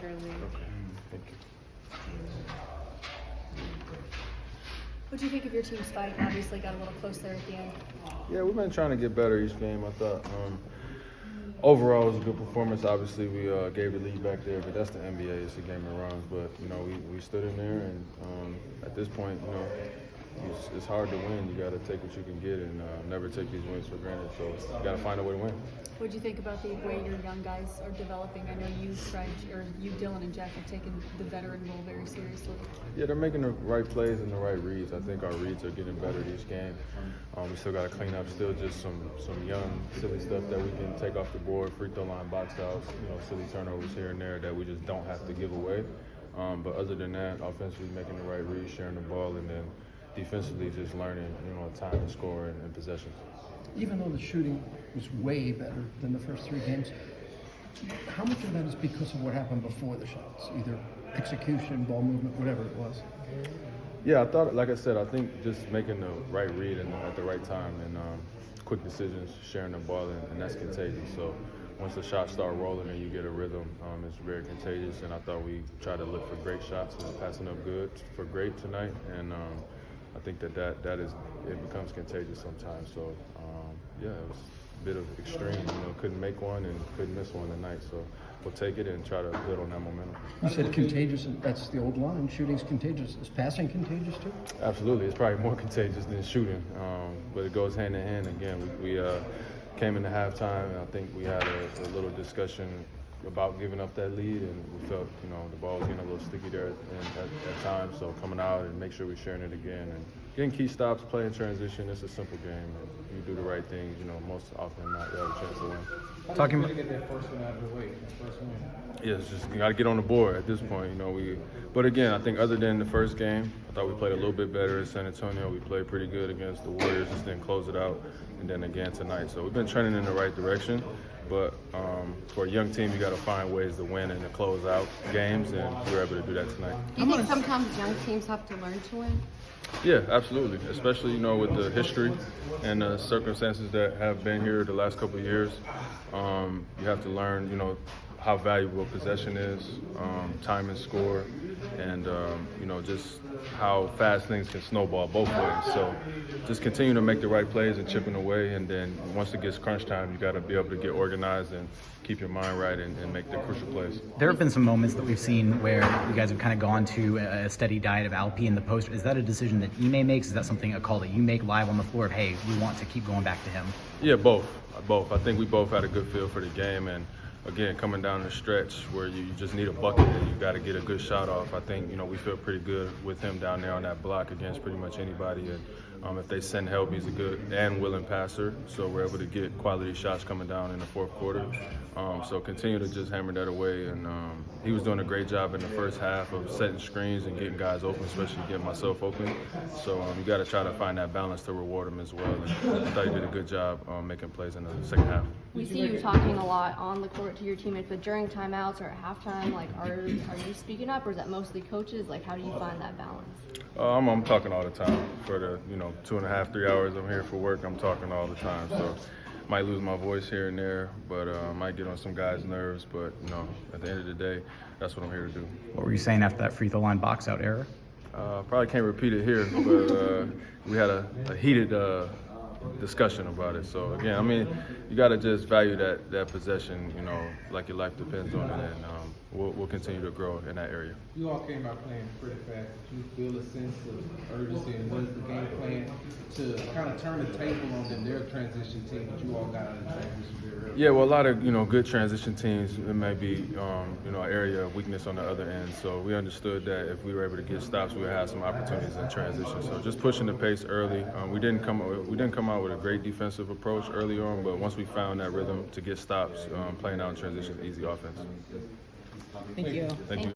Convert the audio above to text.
better lead. Okay. Thank you. What do you think of your team's fight? Obviously got a little close there at the end. Yeah, we've been trying to get better each game. I thought overall it was a good performance. Obviously, we gave the lead back there, but that's the NBA. It's a game of runs. But, we stood in there, and at this point, it's hard to win. You got to take what you can get and never take these wins for granted. So you got to find a way to win. What do you think about the way your young guys are developing? I know you, Dylan, and Jack have taken the veteran role very seriously. Yeah, they're making the right plays and the right reads. I think our reads are getting better each game. We still got to clean up still just some young, silly stuff that we can take off the board, free throw line, box outs, silly turnovers here and there that we just don't have to give away. But other than that, offensively making the right reads, sharing the ball, and then defensively just learning, time and score and possessions. Even though the shooting was way better than the first 3 games, how much of that is because of what happened before the shots? Either execution, ball movement, whatever it was. Yeah, I thought, like I said, I think just making the right read at the right time and quick decisions, sharing the ball, and that's contagious. So once the shots start rolling and you get a rhythm, it's very contagious. And I thought we tried to look for great shots and passing up good for great tonight. And I think that it becomes contagious sometimes. So yeah, it was a bit of extreme. Couldn't make one and couldn't miss one tonight. So we'll take it and try to build on that momentum. You said contagious, and that's the old line. Shooting's contagious. Is passing contagious too? Absolutely, it's probably more contagious than shooting, but it goes hand in hand. Again, we came into halftime, and I think we had a little discussion about giving up that lead, and we felt the ball was getting a little sticky there at times. So coming out and make sure we're sharing it again and getting key stops, playing transition. It's a simple game. And you do the right things, most often than not, you have a chance to win. Talking about get that first one out of the way, that first win. Yeah, it's just you got to get on the board at this point. But again, I think other than the first game, I thought we played a little bit better in San Antonio. We played pretty good against the Warriors, just didn't close it out, and then again tonight. So we've been trending in the right direction. But for a young team, you got to find ways to win and to close out games, and we were able to do that tonight. Do you think sometimes young teams have to learn to win? Yeah, absolutely. Especially, with the history and the circumstances that have been here the last couple of years. You have to learn, how valuable possession is, time and score, and, just how fast things can snowball both ways. So just continue to make the right plays and chipping away, and then once it gets crunch time, you got to be able to get organized and keep your mind right and make the crucial plays. There have been some moments that we've seen where you guys have kind of gone to a steady diet of Alpi in the post. Is that a decision that Ime makes? Is that a call that you make live on the floor of, hey, we want to keep going back to him? Yeah, both. I think we both had a good feel for the game, and again, coming down the stretch where you just need a bucket and you got to get a good shot off. I think, we feel pretty good with him down there on that block against pretty much anybody. And if they send help, he's a good and willing passer. So we're able to get quality shots coming down in the fourth quarter. So continue to just hammer that away. And he was doing a great job in the first half of setting screens and getting guys open, especially getting myself open. So you got to try to find that balance to reward him as well. And I thought he did a good job making plays in the second half. We see you talking a lot on the court to your teammates, but during timeouts or at halftime, are you speaking up, or is that mostly coaches? How do you find that balance? I'm talking all the time. For the 2.5, 3 hours I'm here for work, I'm talking all the time. So might lose my voice here and there, but might get on some guys' nerves. But at the end of the day, that's what I'm here to do. What were you saying after that free throw line box out error? Probably can't repeat it here, but we had a heated discussion about it. So again, you got to just value that possession, like your life depends on it, and we'll continue to grow in that area. You all came out playing pretty fast. Did you feel a sense of urgency, and what is the game plan to kind of turn the table on their transition team that you all got out of the transition very early? Yeah, well, a lot of good transition teams, it may be an area of weakness on the other end. So we understood that if we were able to get stops, we would have some opportunities in transition. So just pushing the pace early. We didn't come out with a great defensive approach early on, but once we found that rhythm to get stops, playing out in transition, easy offense. Thank you. Thank you.